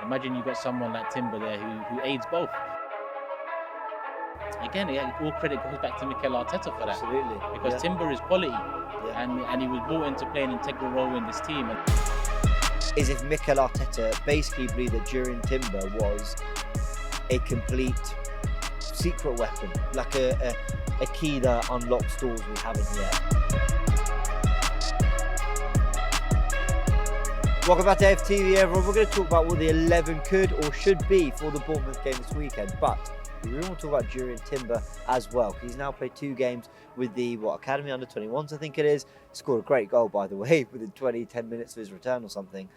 Imagine you've got someone like Timber there who aids both. Again, all credit goes back to Mikel Arteta for that. Absolutely. Because Timber is quality, and he was brought in to play an integral role in this team. Is if Mikel Arteta basically believed that during Timber was a complete secret weapon, like a key that unlocks doors we haven't yet. Welcome back to AFTV, everyone. We're going to talk about what the 11 could or should be for the Bournemouth game this weekend, but we really want to talk about Jurriën Timber as well, because he's now played 2 games with the Academy under 21s, I think it is. Scored a great goal, by the way, within 10 minutes of his return or something.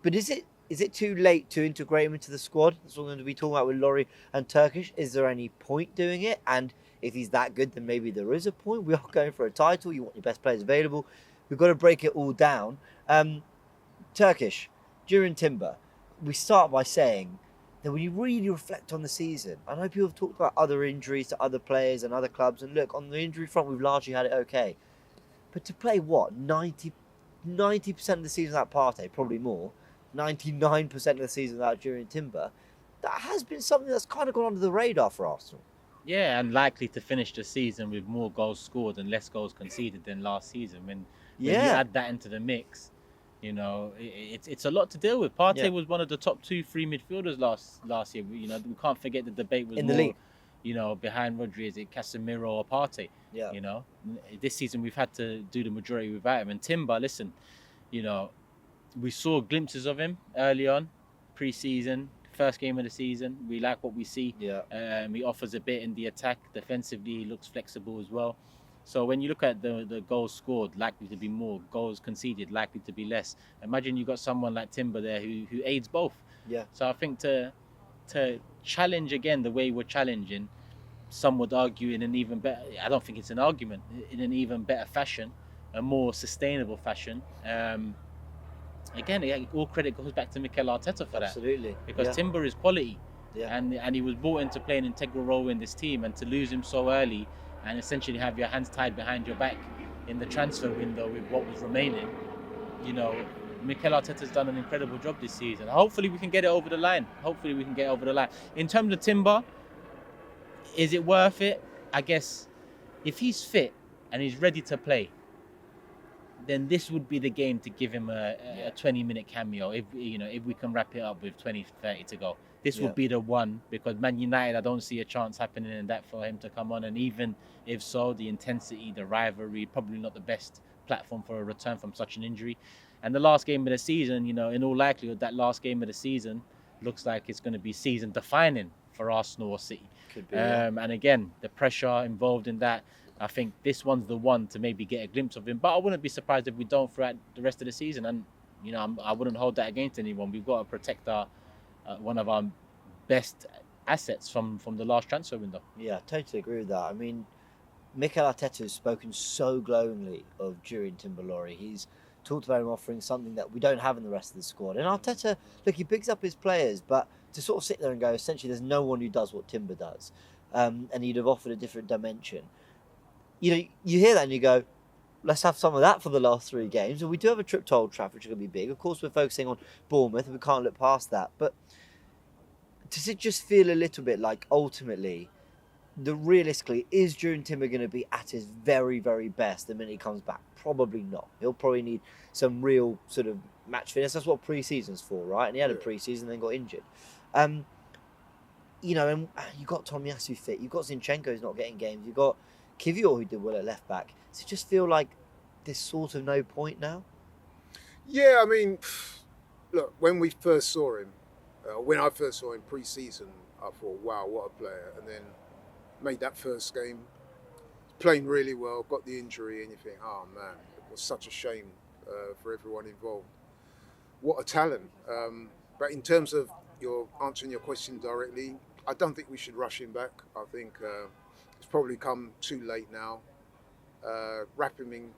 But is it too late to integrate him into the squad? That's what we're going to be talking about with Laurie and Turkish. Is there any point doing it? And if he's that good, then maybe there is a point. We are going for a title. You want your best players available. We've got to break it all down. Turkish, Jurriën Timber, we start by saying that when you really reflect on the season, I know people have talked about other injuries to other players and other clubs, and look, on the injury front, we've largely had it okay. But to play, 90% of the season without Partey, probably more, 99% of the season without Jurriën Timber, that has been something that's kind of gone under the radar for Arsenal. Yeah, and likely to finish the season with more goals scored and less goals conceded than last season. When you add that into the mix, you know, it's a lot to deal with. Partey was one of the top 2-3 midfielders last year. You know, we can't forget the debate was in the league. You know, behind Rodri, is it Casemiro or Partey? Yeah. You know, this season we've had to do the majority without him. And Timber, listen, you know, we saw glimpses of him early on, pre-season, first game of the season. We like what we see. Yeah. He offers a bit in the attack. Defensively, he looks flexible as well. So when you look at the goals scored, likely to be more, goals conceded, likely to be less. Imagine you got someone like Timber there who aids both. Yeah. So I think to challenge again the way we're challenging, some would argue in an even better, I don't think it's an argument, in an even better fashion, a more sustainable fashion. Again, all credit goes back to Mikel Arteta for that. Absolutely. Because Timber is quality. Yeah. And he was brought in to play an integral role in this team, and to lose him so early and essentially have your hands tied behind your back in the transfer window with what was remaining, you know, Mikel Arteta's done an incredible job this season. Hopefully we can get it over the line. In terms of Timber, is it worth it? I guess if he's fit and he's ready to play, then this would be the game to give him a 20-minute cameo. If we can wrap it up with 20-30 to go. This would be the one, because Man United, I don't see a chance happening in that for him to come on. And even if so, the intensity, the rivalry, probably not the best platform for a return from such an injury. And the last game of the season, you know, in all likelihood, that last game of the season looks like it's going to be season defining for Arsenal or City. Could be. And again, the pressure involved in that, I think this one's the one to maybe get a glimpse of him. But I wouldn't be surprised if we don't throughout the rest of the season. And, you know, I wouldn't hold that against anyone. We've got to protect one of our best assets from the last transfer window. Yeah, totally agree with that. I mean, Mikel Arteta has spoken so glowingly of Jurriën Timber. He's talked about him offering something that we don't have in the rest of the squad. And Arteta, look, he picks up his players, but to sort of sit there and go, essentially, there's no one who does what Timber does. And he'd have offered a different dimension. You know, you hear that and you go, let's have some of that for the last 3 games. And we do have a trip to Old Trafford, which is going to be big. Of course, we're focusing on Bournemouth, and we can't look past that. But does it just feel a little bit like, ultimately, realistically, is Jurriën Timber going to be at his very, very best the minute he comes back? Probably not. He'll probably need some real sort of match fitness. That's what pre-season's for, right? And he had a pre-season and then got injured. You know, and you got Tomiyasu fit. You've got Zinchenko who's not getting games. You've got Kivior who did well at left back. Does it just feel like there's sort of no point now? Yeah, I mean, look, when we first saw him, when I first saw him pre-season, I thought, wow, what a player. And then made that first game, playing really well, got the injury, and you think, oh man, it was such a shame for everyone involved. What a talent. But in terms of answering your question directly, I don't think we should rush him back. I think it's probably come too late now. Wrap him in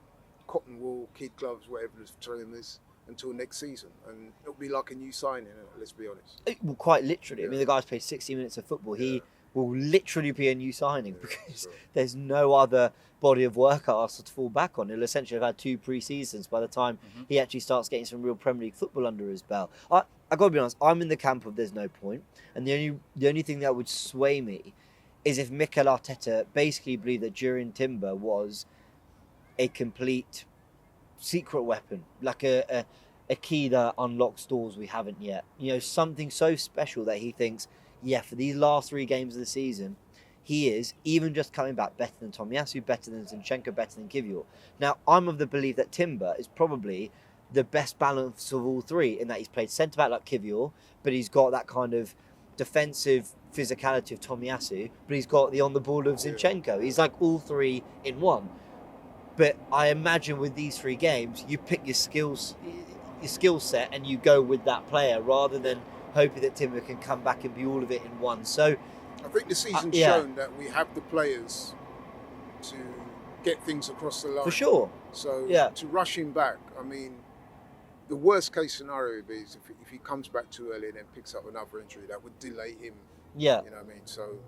cotton wool, kid gloves, whatever the term is, until next season, and it'll be like a new signing. Let's be honest. Well, quite literally. Yeah. I mean, the guy's played 60 minutes of football. He will literally be a new signing because sure. there's no other body of work at Arsenal to fall back on. He'll essentially have had 2 pre-seasons by the time he actually starts getting some real Premier League football under his belt. I got to be honest, I'm in the camp of there's no point, and the only thing that would sway me is if Mikel Arteta basically believed that Jurien Timber was a complete secret weapon, like a key that unlocks doors we haven't yet. You know, something so special that he thinks, yeah, for these last 3 games of the season, he is, even just coming back, better than Tomiyasu, better than Zinchenko, better than Kivior. Now, I'm of the belief that Timber is probably the best balance of all 3 in that he's played centre-back like Kivior, but he's got that kind of defensive physicality of Tomiyasu, but he's got the on-the-ball of Zinchenko. He's like all 3 in one. But I imagine with these 3 games, you pick your skill set and you go with that player rather than hoping that Timber can come back and be all of it in one. So I think the season's shown that we have the players to get things across the line. For sure. So Yeah. to rush him back, I mean, the worst case scenario would be is if he comes back too early and then picks up another injury, that would delay him. Yeah. You know what I mean? So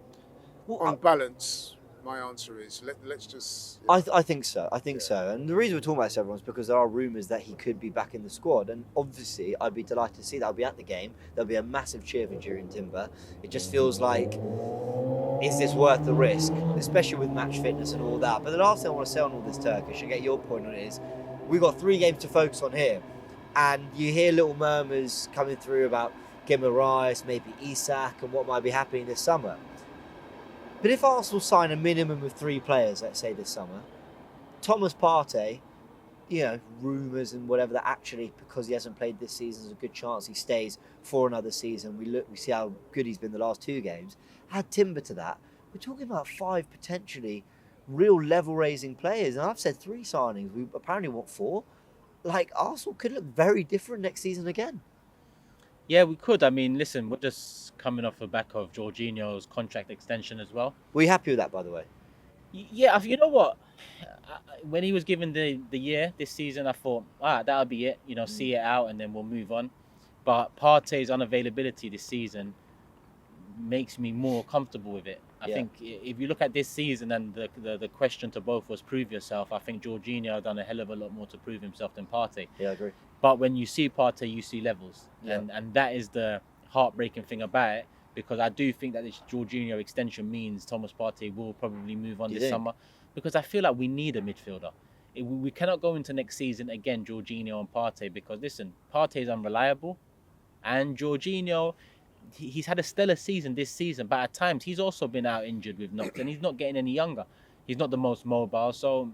Well, on balance, my answer is let's just... I think so. I think so. And the reason we're talking about this, everyone, is because there are rumours that he could be back in the squad. And obviously, I'd be delighted to see that. I'll be at the game. There'll be a massive cheer for Jurien Timber. It just feels like, is this worth the risk? Especially with match fitness and all that. But the last thing I want to say on all this, Turkish, and get your point on it, is we've got 3 games to focus on here. And you hear little murmurs coming through about Guimaraes, maybe Isak, and what might be happening this summer. But if Arsenal sign a minimum of 3 players, let's say this summer, Thomas Partey, you know, rumours and whatever, that actually, because he hasn't played this season, there's a good chance he stays for another season. We see how good he's been the last 2 games. Add Timber to that. We're talking about 5 potentially real level-raising players. And I've said 3 signings. We apparently want 4. Like, Arsenal could look very different next season again. Yeah, we could. I mean, listen, we're just coming off the back of Jorginho's contract extension as well. Were you happy with that, by the way? Yeah, you know what? When he was given the year this season, I thought, that'll be it. You know, see it out and then we'll move on. But Partey's unavailability this season makes me more comfortable with it. I think if you look at this season and the question to both was prove yourself, I think Jorginho has done a hell of a lot more to prove himself than Partey. Yeah, I agree. But when you see Partey, you see levels. Yeah. And that is the heartbreaking thing about it, because I do think that this Jorginho extension means Thomas Partey will probably move on this summer, because I feel like we need a midfielder. We cannot go into next season again, Jorginho and Partey, because listen, Partey is unreliable, and Jorginho, he's had a stellar season this season, but at times he's also been out injured with knocks, and he's not getting any younger. He's not the most mobile, so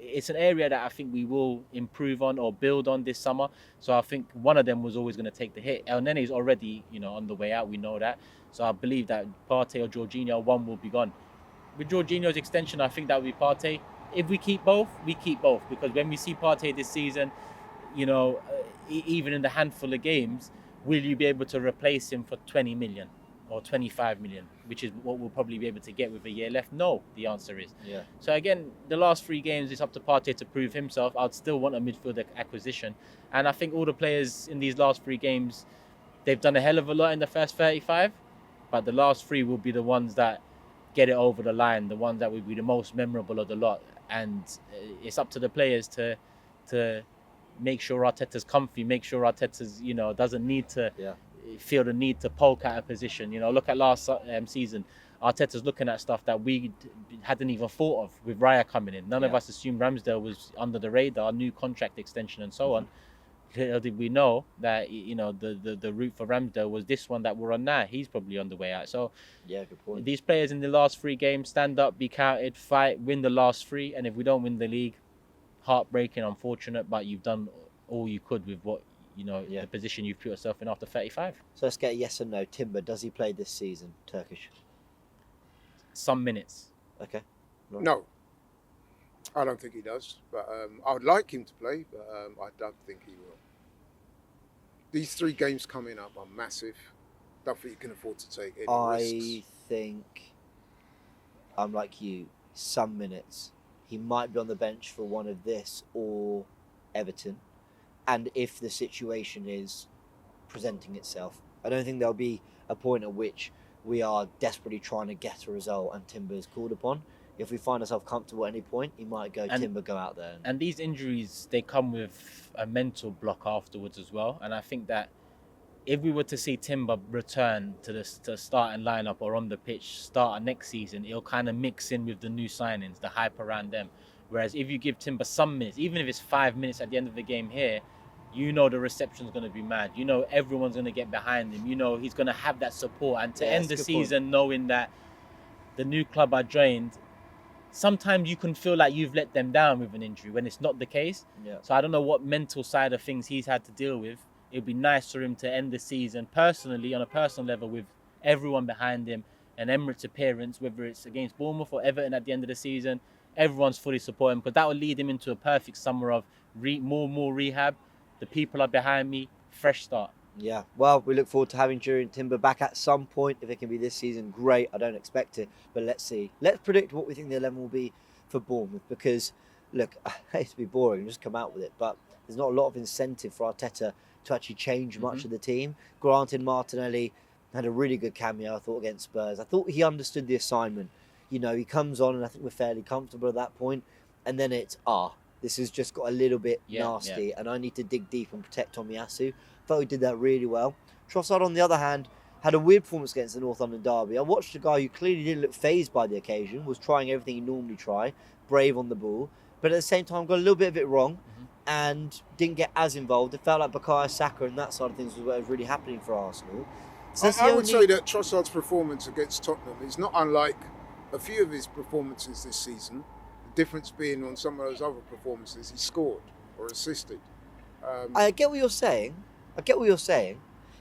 it's an area that I think we will improve on or build on this summer. So I think one of them was always going to take the hit. El Nene is already, on the way out. We know that. So I believe that Partey or Jorginho, one will be gone. With Jorginho's extension, I think that will be Partey. If we keep both, we keep both. Because when we see Partey this season, even in the handful of games, will you be able to replace him for 20 million? Or 25 million, which is what we'll probably be able to get with a year left? No, the answer is. Yeah. So again, the last 3 games, it's up to Partey to prove himself. I'd still want a midfield acquisition. And I think all the players in these last 3 games, they've done a hell of a lot in the first 35, but the last 3 will be the ones that get it over the line, the ones that will be the most memorable of the lot. And it's up to the players to make sure Arteta's comfy, make sure Arteta's, doesn't need to... Yeah. Feel the need to poke at a position. Look at last season. Arteta's looking at stuff that we hadn't even thought of with Raya coming in. None of us assumed Ramsdale was under the radar, new contract extension and so on. Little did we know that the route for Ramsdale was this one that we're on now. He's probably on the way out. So yeah, good point. These players in the last 3 games, stand up, be counted, fight, win the last 3, and if we don't win the league, heartbreaking, unfortunate, but you've done all you could with what the position you've put yourself in after 35. So let's get a yes or no. Timber, does he play this season, Turkish? Some minutes. Okay. No, I don't think he does. But I would like him to play, but I don't think he will. These 3 games coming up are massive. Don't think you can afford to take any risks. I think I'm like you. Some minutes. He might be on the bench for one of this or Everton. And if the situation is presenting itself, I don't think there'll be a point at which we are desperately trying to get a result and Timber is called upon. If we find ourselves comfortable at any point, he might go, Timber, go out there. And these injuries, they come with a mental block afterwards as well. And I think that if we were to see Timber return to the starting lineup or on the pitch start next season, it'll kind of mix in with the new signings, the hype around them. Whereas if you give Timber some minutes, even if it's 5 minutes at the end of the game here, you know the reception's going to be mad. You know everyone's going to get behind him. You know he's going to have that support. And to end the season knowing that the new club I joined, sometimes you can feel like you've let them down with an injury when it's not the case. Yeah. So I don't know what mental side of things he's had to deal with. It'd be nice for him to end the season personally, on a personal level, with everyone behind him. An Emirates appearance, whether it's against Bournemouth or Everton at the end of the season, everyone's fully supporting him, because that will lead him into a perfect summer of more rehab. The people are behind me, fresh start. Yeah, well, we look forward to having Jurien Timber back at some point. If it can be this season, great. I don't expect it, but let's see. Let's predict what we think the 11 will be for Bournemouth, because, look, I hate to be boring and just come out with it, but there's not a lot of incentive for Arteta to actually change much of the team. Granted, Martinelli had a really good cameo, I thought, against Spurs. I thought he understood the assignment. You know, he comes on and I think we're fairly comfortable at that point, and then it's, this has just got a little bit nasty, and I need to dig deep and protect Tomiyasu. Thought he did that really well. Trossard, on the other hand, had a weird performance against the North London derby. I watched a guy who clearly didn't look fazed by the occasion, was trying everything he normally try, brave on the ball, but at the same time got a little bit of it wrong and didn't get as involved. It felt like Bukayo Saka and that side of things was what was really happening for Arsenal. So I would say that Trossard's performance against Tottenham is not unlike a few of his performances this season. The difference being on some of those other performances he scored or assisted. I get what you're saying.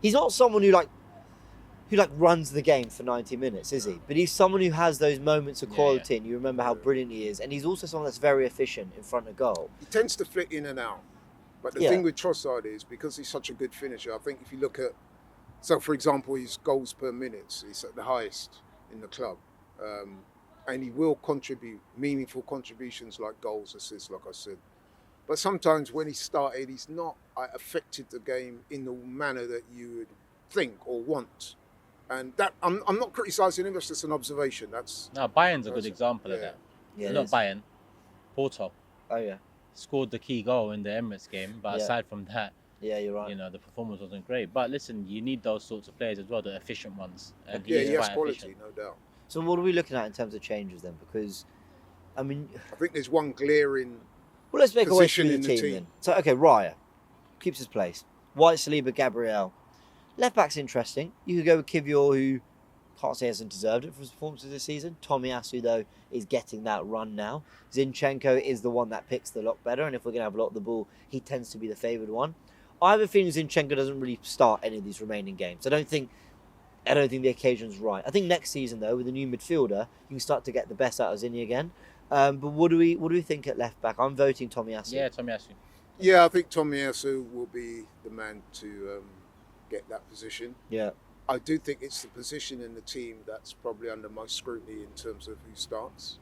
He's not someone who runs the game for 90 minutes, is he? But he's someone who has those moments of quality, and you remember how brilliant he is. And he's also someone that's very efficient in front of goal. He tends to flit in and out. But the thing with Trossard is, because he's such a good finisher, I think if you look at, so for example, his goals per minute, he's at the highest in the club. And he will contribute meaningful contributions like goals, assists, like I said. But sometimes when he started, he's not affected the game in the manner that you would think or want. And that I'm not criticising him, that's just an observation. Bayern's a good example of that. Yeah, not Bayern, Porto. Oh, yeah. Scored the key goal in the Emirates game, but aside from that, you're right. You know, the performance wasn't great. But listen, you need those sorts of players as well, the efficient ones. And he has quality, efficient. No doubt. So what are we looking at in terms of changes then? Because, I mean, I think there's one glaring. Well, let's make a way position through in the team then. So, okay, Raya keeps his place. White, Saliba, Gabriel. Left back's interesting. You could go with Kivior, who can't say hasn't deserved it for his performances this season. Tomiyasu, though, is getting that run now. Zinchenko is the one that picks the lock better, and if we're going to have a lot of the ball, he tends to be the favoured one. I have a feeling Zinchenko doesn't really start any of these remaining games. I don't think the occasion's right. I think next season, though, with a new midfielder, you can start to get the best out of Zinni again. But what do we think at left back? I'm voting Tomiyasu. Yeah, Tomiyasu. Yeah, I think Tomiyasu will be the man to get that position. Yeah. I do think it's the position in the team that's probably under most scrutiny in terms of who starts.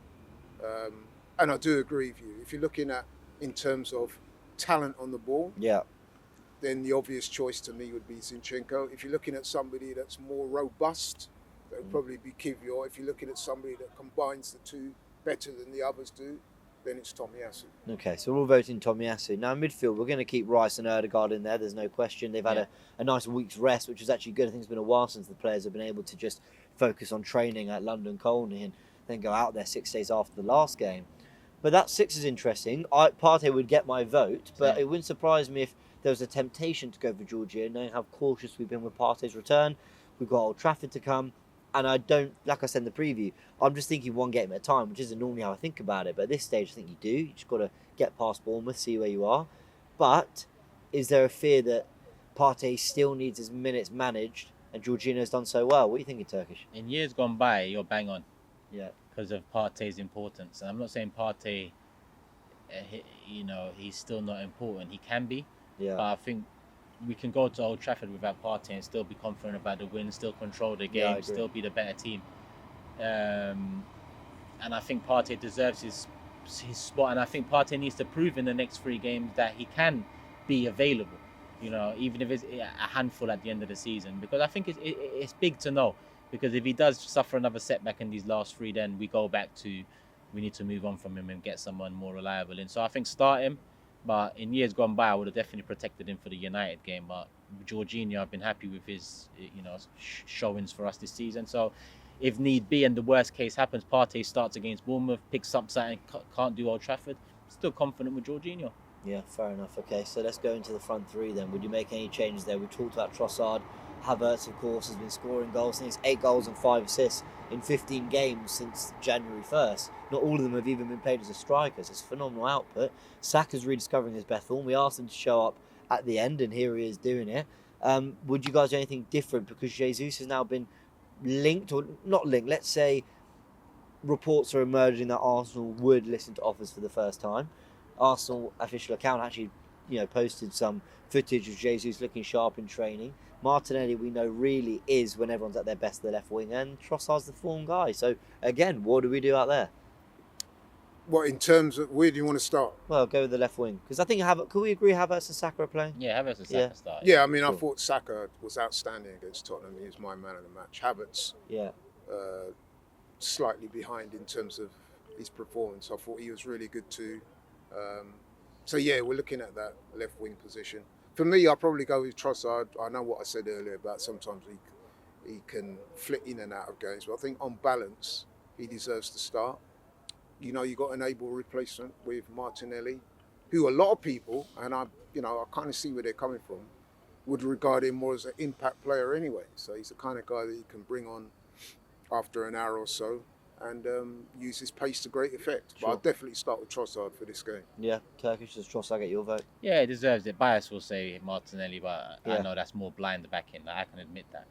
And I do agree with you. If you're looking at in terms of talent on the ball, then the obvious choice to me would be Zinchenko. If you're looking at somebody that's more robust, that would probably be Kivior. If you're looking at somebody that combines the two better than the others do, then it's Tomiyasu. Okay, so we're all voting Tomiyasu. Now, in midfield, we're going to keep Rice and Ødegaard in there. There's no question. They've had a nice week's rest, which is actually good. I think it's been a while since the players have been able to just focus on training at London Colney and then go out there 6 days after the last game. But that 6 is interesting. Partey would get my vote, but it wouldn't surprise me if there was a temptation to go for Georgia, knowing how cautious we've been with Partey's return. We've got Old Trafford to come. And I don't, like I said in the preview, I'm just thinking one game at a time, which isn't normally how I think about it. But at this stage, I think you do. You just got to get past Bournemouth, see where you are. But is there a fear that Partey still needs his minutes managed and Jorginho's done so well? What are you thinking, Turkish? In years gone by, you're bang on. Yeah. Because of Partey's importance. And I'm not saying Partey, he's still not important. He can be. Yeah. But I think we can go to Old Trafford without Partey and still be confident about the win, still control the game, still be the better team. And I think Partey deserves his spot. And I think Partey needs to prove in the next 3 games that he can be available, even if it's a handful at the end of the season. Because I think it's big to know because if he does suffer another setback in these last three, then we go back to we need to move on from him and get someone more reliable in. So I think start him, but in years gone by, I would have definitely protected him for the United game. But Jorginho, I've been happy with his showings for us this season. So if need be and the worst case happens, Partey starts against Bournemouth, picks up something, can't do Old Trafford, still confident with Jorginho. Yeah, fair enough. Okay, so let's go into the front three then. Would you make any changes there? We talked about Trossard. Havertz, of course, has been scoring goals. I think it's 8 goals and 5 assists in 15 games since January 1st. Not all of them have even been played as a striker, so it's phenomenal output. Saka's rediscovering his best form. We asked him to show up at the end, and here he is doing it. Would you guys do anything different? Because Jesus has now been linked, or not linked, let's say reports are emerging that Arsenal would listen to offers for the first time. Arsenal official account actually, posted some footage of Jesus looking sharp in training. Martinelli, we know, really is when everyone's at their best, the left wing, and Trossard's the form guy. So again, what do we do out there? What, in terms of where do you want to start? Well, go with the left wing, because I think can we agree Havertz and Saka are playing? Yeah, Havertz and Saka started. Yeah, I mean, I thought Saka was outstanding against Tottenham. He was my man of the match. Havertz, slightly behind in terms of his performance. I thought he was really good too. So yeah, we're looking at that left wing position. For me, I'll probably go with Trossard. I know what I said earlier about sometimes he can flit in and out of games, but I think on balance, he deserves to start. You got an able replacement with Martinelli, who a lot of people, and I kind of see where they're coming from, would regard him more as an impact player anyway. So he's the kind of guy that you can bring on after an hour or so and use his pace to great effect. Sure. But I'll definitely start with Trossard for this game. Yeah, Turkish, does Trossard get your vote? Yeah, he deserves it. Bias will say Martinelli, but I know that's more blind backing. I can admit that.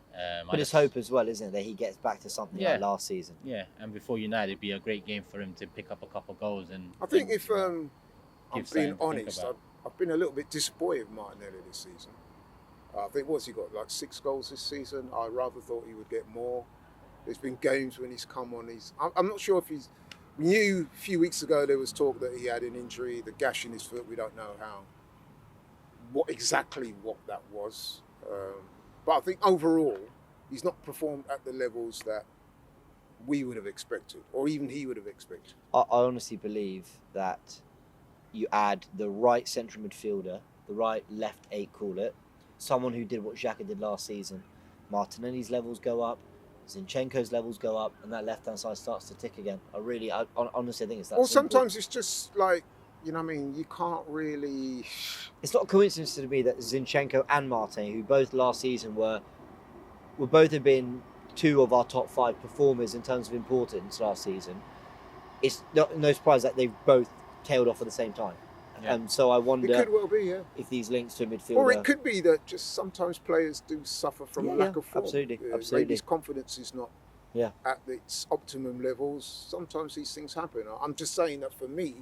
But it's hope as well, isn't it, that he gets back to something like last season? Yeah, and before United, it'd be a great game for him to pick up a couple of goals. And I think if I'm being honest, I've been a little bit disappointed with Martinelli this season. I think what's he got, like 6 goals this season? I rather thought he would get more. There's been games when he's come on. I'm not sure if we knew a few weeks ago there was talk that he had an injury, the gash in his foot. We don't know what that was. But I think overall, he's not performed at the levels that we would have expected, or even he would have expected. I honestly believe that you add the right central midfielder, the right left 8, call it, someone who did what Xhaka did last season. Martinelli's levels go up, Zinchenko's levels go up, and that left-hand side starts to tick again. I honestly think it's that. Well, sometimes it's just like, you can't really... It's not a coincidence to me that Zinchenko and Martin, who both last season were both have been 2 of our top 5 performers in terms of importance last season. It's no surprise that they've both tailed off at the same time. Yeah. So I wonder it could well be, if these links to a midfielder... Or it could be that just sometimes players do suffer from a lack of form. Absolutely. Maybe his confidence is not at its optimum levels. Sometimes these things happen. I'm just saying that for me,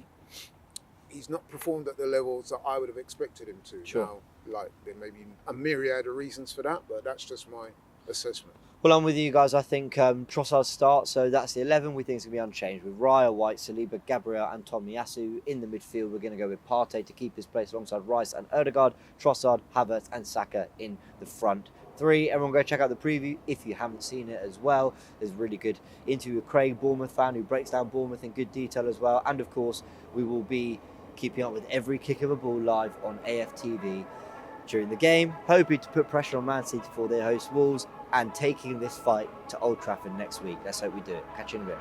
he's not performed at the levels that I would have expected him to. Sure. Now, there may be a myriad of reasons for that, but that's just my assessment. Well, I'm with you guys. I think Trossard starts, so that's the 11 we think is going to be unchanged. With Raya, White, Saliba, Gabriel and Tomiyasu. In the midfield, we're going to go with Partey to keep his place alongside Rice and Odegaard, Trossard, Havertz and Saka in the front 3. Everyone go check out the preview if you haven't seen it as well. There's a really good interview with Craig, Bournemouth fan, who breaks down Bournemouth in good detail as well. And of course, we will be keeping up with every kick of a ball live on AFTV during the game, hoping to put pressure on Man City for their host Wolves and taking this fight to Old Trafford next week. Let's hope we do it. Catch you in a bit.